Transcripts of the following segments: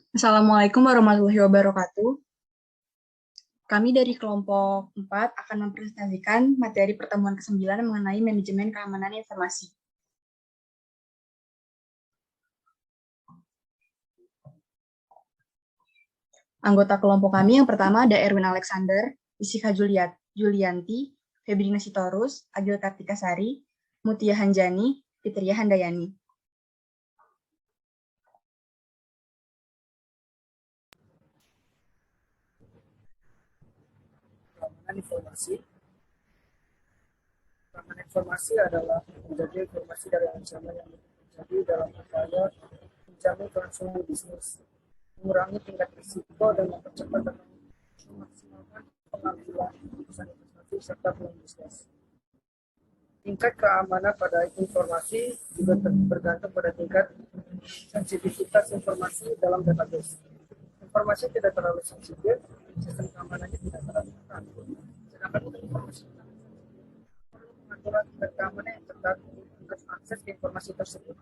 Assalamualaikum warahmatullahi wabarakatuh. Kami dari kelompok 4 akan mempresentasikan materi pertemuan ke-9 mengenai manajemen keamanan informasi. Anggota kelompok kami yang pertama ada Erwin Alexander, Isika Julianti, Febrina Sitorus, Agil Kartika Sari, Mutia Hanjani, Fitria Handayani. Keamanan informasi. Keamanan informasi adalah menjaga informasi dari ancaman yang terjadi dalam upaya menjamin kelangsungan bisnis, mengurangi tingkat risiko dan mempercepat dan memaksimalkan pengambilan keputusan investasi serta peluang bisnis. Tingkat keamanan pada informasi juga bergantung pada tingkat sensitivitas informasi dalam database. Informasi tidak terlalu sensitif, sistem keamanannya tidak terlalu ketat. Sedangkan untuk informasi pengaturan tingkat keamanan yang ketat untuk akses ke informasi tersebut.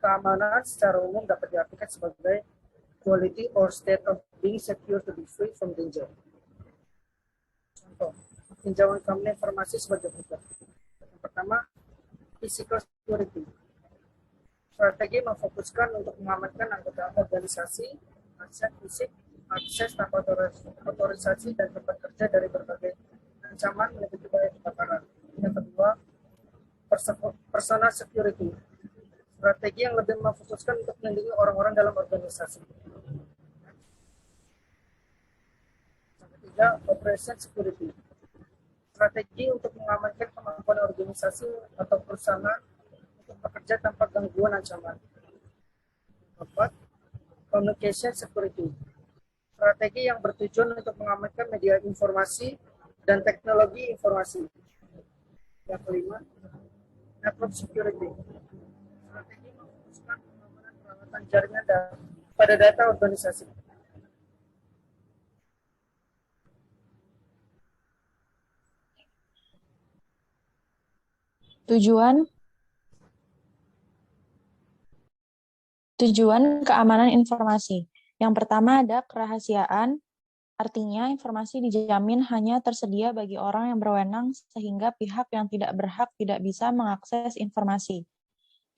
Keamanan secara umum dapat diartikan sebagai quality or state of being secure to be free from danger. Contoh, tinjauan keamanan informasi sebagai berikut. Yang pertama, physical security. Strategi memfokuskan untuk mengamankan anggota organisasi, aset fisik, akses tanpa otorisasi dan tempat kerja dari berbagai ancaman meliputi bahaya kebakaran. Yang kedua, personal security. Strategi yang lebih memfokuskan untuk melindungi orang-orang dalam organisasi. Yang ketiga, operation security. Strategi untuk mengamankan kemampuan organisasi atau perusahaan untuk bekerja tanpa gangguan ancaman. Keempat, communication security. Strategi yang bertujuan untuk mengamankan media informasi dan teknologi informasi. Yang kelima, network security. Strategi memfokuskan pengamanan peralatan jaringan pada data organisasi. Tujuan keamanan informasi. Yang pertama ada kerahasiaan, artinya informasi dijamin hanya tersedia bagi orang yang berwenang sehingga pihak yang tidak berhak tidak bisa mengakses informasi.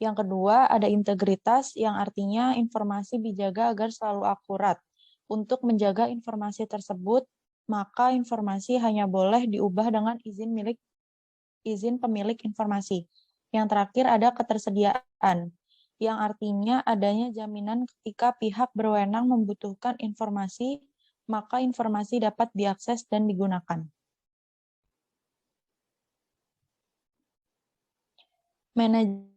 Yang kedua ada integritas, yang artinya informasi dijaga agar selalu akurat. Untuk menjaga informasi tersebut, maka informasi hanya boleh diubah dengan izin pemilik informasi. Yang terakhir ada ketersediaan, yang artinya adanya jaminan ketika pihak berwenang membutuhkan informasi, maka informasi dapat diakses dan digunakan. Manajemen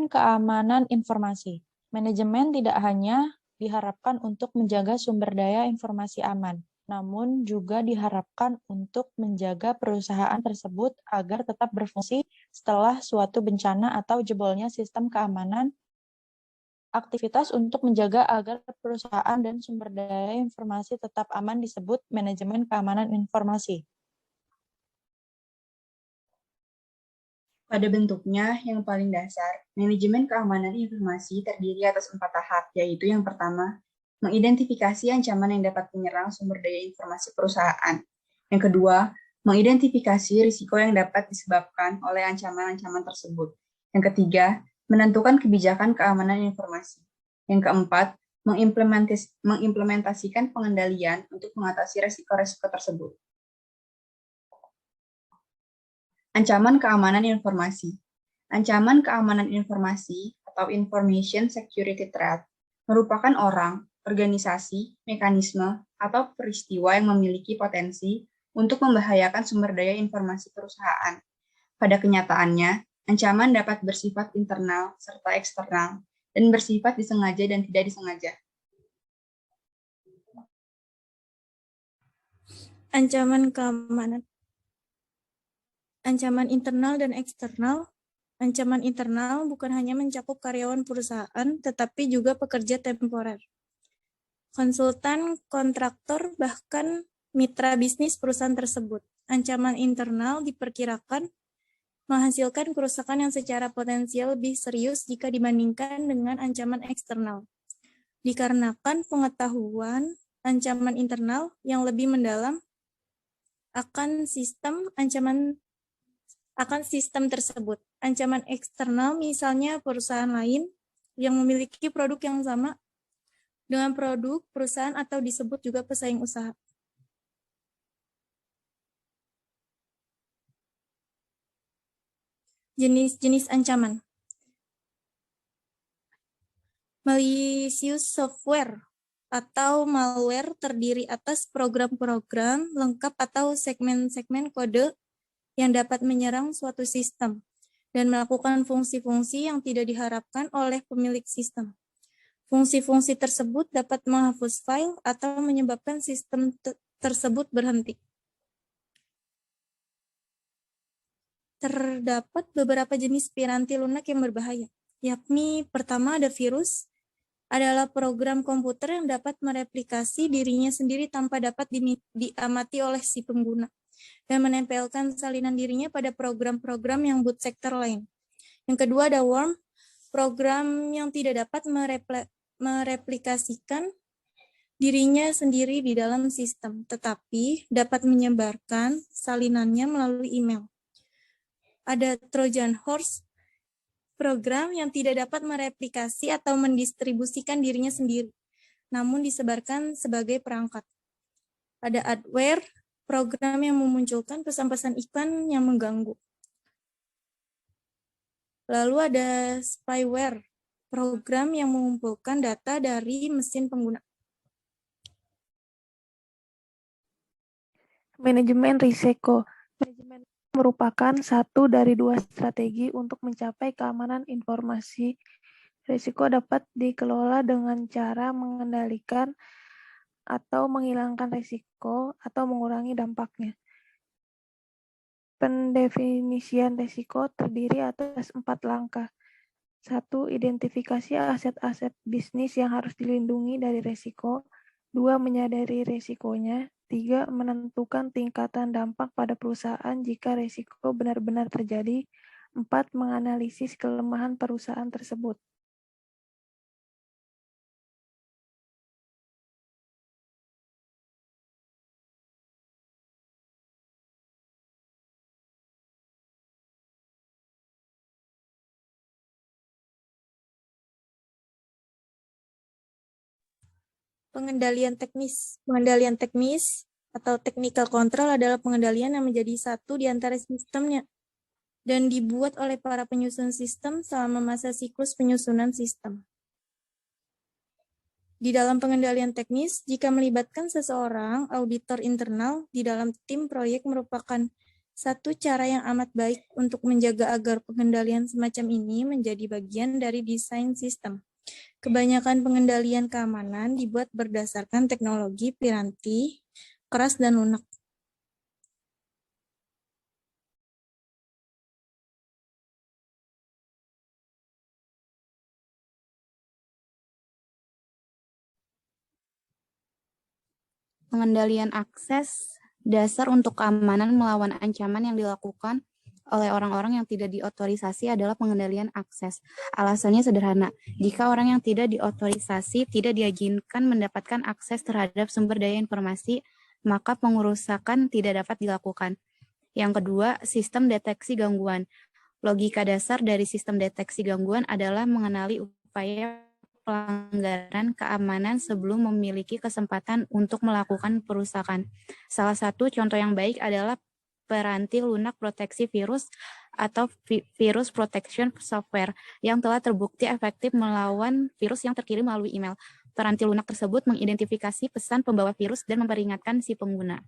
keamanan informasi. Manajemen tidak hanya diharapkan untuk menjaga sumber daya informasi aman, namun juga diharapkan untuk menjaga perusahaan tersebut agar tetap berfungsi setelah suatu bencana atau jebolnya sistem keamanan. Aktivitas untuk menjaga agar perusahaan dan sumber daya informasi tetap aman disebut manajemen keamanan informasi. Pada bentuknya yang paling dasar, manajemen keamanan informasi terdiri atas 4 tahap, yaitu yang pertama, mengidentifikasi ancaman yang dapat menyerang sumber daya informasi perusahaan. Yang kedua, mengidentifikasi risiko yang dapat disebabkan oleh ancaman-ancaman tersebut. Yang ketiga, menentukan kebijakan keamanan informasi. Yang keempat, mengimplementasikan pengendalian untuk mengatasi risiko-risiko tersebut. Ancaman keamanan informasi. Ancaman keamanan informasi atau information security threat merupakan orang, organisasi, mekanisme, atau peristiwa yang memiliki potensi untuk membahayakan sumber daya informasi perusahaan. Pada kenyataannya, ancaman dapat bersifat internal serta eksternal dan bersifat disengaja dan tidak disengaja. Ancaman keamanan. Ancaman internal dan eksternal. Ancaman internal bukan hanya mencakup karyawan perusahaan, tetapi juga pekerja temporer. konsultan, kontraktor, bahkan mitra bisnis perusahaan tersebut. Ancaman internal diperkirakan menghasilkan kerusakan yang secara potensial lebih serius jika dibandingkan dengan ancaman eksternal. Dikarenakan pengetahuan ancaman internal yang lebih mendalam akan sistem tersebut. Ancaman eksternal misalnya perusahaan lain yang memiliki produk yang sama dengan produk perusahaan atau disebut juga pesaing usaha. Jenis-jenis ancaman. Malicious software atau malware terdiri atas program-program lengkap atau segmen-segmen kode yang dapat menyerang suatu sistem dan melakukan fungsi-fungsi yang tidak diharapkan oleh pemilik sistem. Fungsi-fungsi tersebut dapat menghapus file atau menyebabkan sistem tersebut berhenti. Terdapat beberapa jenis piranti lunak yang berbahaya, yakni pertama ada virus, adalah program komputer yang dapat mereplikasi dirinya sendiri tanpa dapat diamati oleh si pengguna dan menempelkan salinan dirinya pada program-program yang boot sector lain. Yang kedua ada worm, program yang tidak dapat mereplikasikan dirinya sendiri di dalam sistem, tetapi dapat menyebarkan salinannya melalui email. Ada Trojan horse, program yang tidak dapat mereplikasi atau mendistribusikan dirinya sendiri, namun disebarkan sebagai perangkat. Ada adware, program yang memunculkan pesan-pesan iklan yang mengganggu. Lalu ada spyware, program yang mengumpulkan data dari mesin pengguna. Manajemen risiko. Manajemen merupakan satu dari dua strategi untuk mencapai keamanan informasi. Risiko dapat dikelola dengan cara mengendalikan atau menghilangkan risiko atau mengurangi dampaknya. Pendefinisian risiko terdiri atas 4 langkah. 1. Identifikasi aset-aset bisnis yang harus dilindungi dari risiko. 2. Menyadari risikonya. 3. Menentukan tingkatan dampak pada perusahaan jika risiko benar-benar terjadi. 4. Menganalisis kelemahan perusahaan tersebut. Pengendalian teknis. Pengendalian teknis atau technical control adalah pengendalian yang menjadi satu di antara sistemnya dan dibuat oleh para penyusun sistem selama masa siklus penyusunan sistem. Di dalam pengendalian teknis, jika melibatkan seseorang auditor internal di dalam tim proyek merupakan satu cara yang amat baik untuk menjaga agar pengendalian semacam ini menjadi bagian dari desain sistem. Kebanyakan pengendalian keamanan dibuat berdasarkan teknologi piranti keras dan lunak. Pengendalian akses dasar untuk keamanan melawan ancaman yang dilakukan oleh orang-orang yang tidak diotorisasi adalah pengendalian akses. Alasannya sederhana, jika orang yang tidak diotorisasi tidak diizinkan mendapatkan akses terhadap sumber daya informasi, maka pengerusakan tidak dapat dilakukan. Yang kedua, sistem deteksi gangguan. Logika dasar dari sistem deteksi gangguan adalah mengenali upaya pelanggaran keamanan sebelum memiliki kesempatan untuk melakukan perusakan. Salah satu contoh yang baik adalah piranti lunak proteksi virus atau virus protection software yang telah terbukti efektif melawan virus yang terkirim melalui email. Piranti lunak tersebut mengidentifikasi pesan pembawa virus dan memperingatkan si pengguna.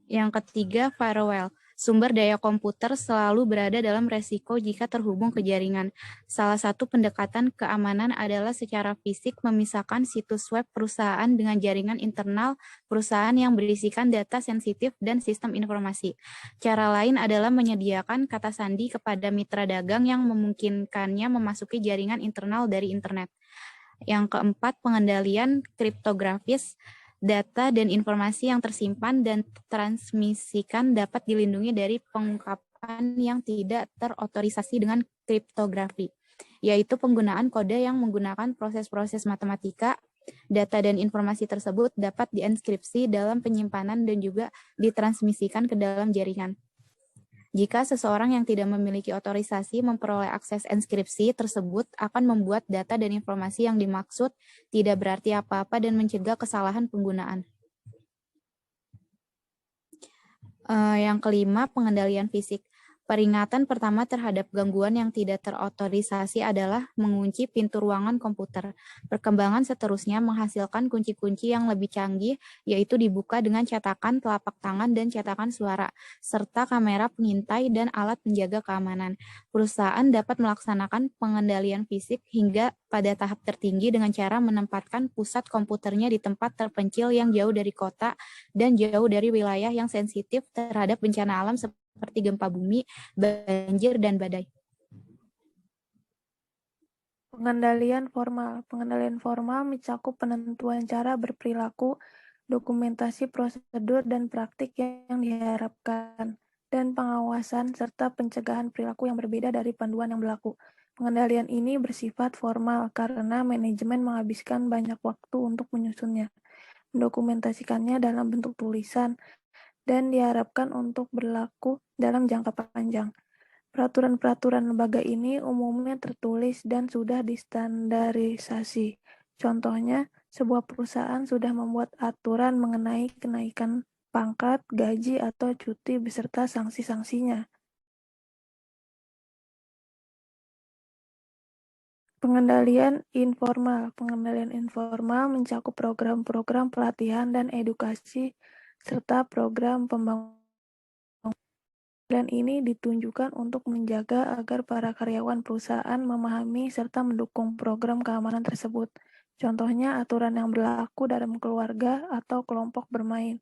Yang ketiga, firewall. Sumber daya komputer selalu berada dalam resiko jika terhubung ke jaringan. Salah satu pendekatan keamanan adalah secara fisik memisahkan situs web perusahaan dengan jaringan internal perusahaan yang berisikan data sensitif dan sistem informasi. Cara lain adalah menyediakan kata sandi kepada mitra dagang yang memungkinkannya memasuki jaringan internal dari internet. Yang keempat, pengendalian kriptografis. Data dan informasi yang tersimpan dan transmisikan dapat dilindungi dari pengungkapan yang tidak terotorisasi dengan kriptografi, yaitu penggunaan kode yang menggunakan proses-proses matematika. Data dan informasi tersebut dapat dienkripsi dalam penyimpanan dan juga ditransmisikan ke dalam jaringan. Jika seseorang yang tidak memiliki otorisasi memperoleh akses enskripsi tersebut akan membuat data dan informasi yang dimaksud tidak berarti apa-apa dan mencegah kesalahan penggunaan. Yang kelima, pengendalian fisik. Peringatan pertama terhadap gangguan yang tidak terotorisasi adalah mengunci pintu ruangan komputer. Perkembangan seterusnya menghasilkan kunci-kunci yang lebih canggih, yaitu dibuka dengan cetakan telapak tangan dan cetakan suara, serta kamera pengintai dan alat penjaga keamanan. Perusahaan dapat melaksanakan pengendalian fisik hingga pada tahap tertinggi dengan cara menempatkan pusat komputernya di tempat terpencil yang jauh dari kota dan jauh dari wilayah yang sensitif terhadap bencana alam seperti gempa bumi, banjir, dan badai. Pengendalian formal. Pengendalian formal mencakup penentuan cara berperilaku, dokumentasi prosedur dan praktik yang diharapkan, dan pengawasan serta pencegahan perilaku yang berbeda dari panduan yang berlaku. Pengendalian ini bersifat formal karena manajemen menghabiskan banyak waktu untuk menyusunnya, mendokumentasikannya dalam bentuk tulisan, dan diharapkan untuk berlaku dalam jangka panjang. Peraturan-peraturan lembaga ini umumnya tertulis dan sudah distandarisasi. Contohnya, sebuah perusahaan sudah membuat aturan mengenai kenaikan pangkat, gaji, atau cuti beserta sanksi-sanksinya. Pengendalian informal. Pengendalian informal mencakup program-program pelatihan dan edukasi serta program pembangunan. Dan ini ditunjukkan untuk menjaga agar para karyawan perusahaan memahami serta mendukung program keamanan tersebut. Contohnya aturan yang berlaku dalam keluarga atau kelompok bermain.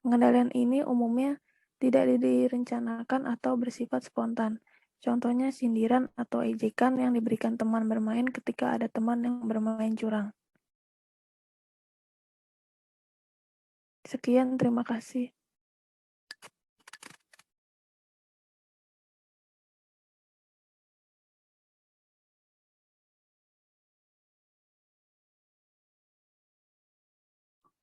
Pengendalian ini umumnya tidak direncanakan atau bersifat spontan. Contohnya sindiran atau ejekan yang diberikan teman bermain ketika ada teman yang bermain curang. Sekian, terima kasih.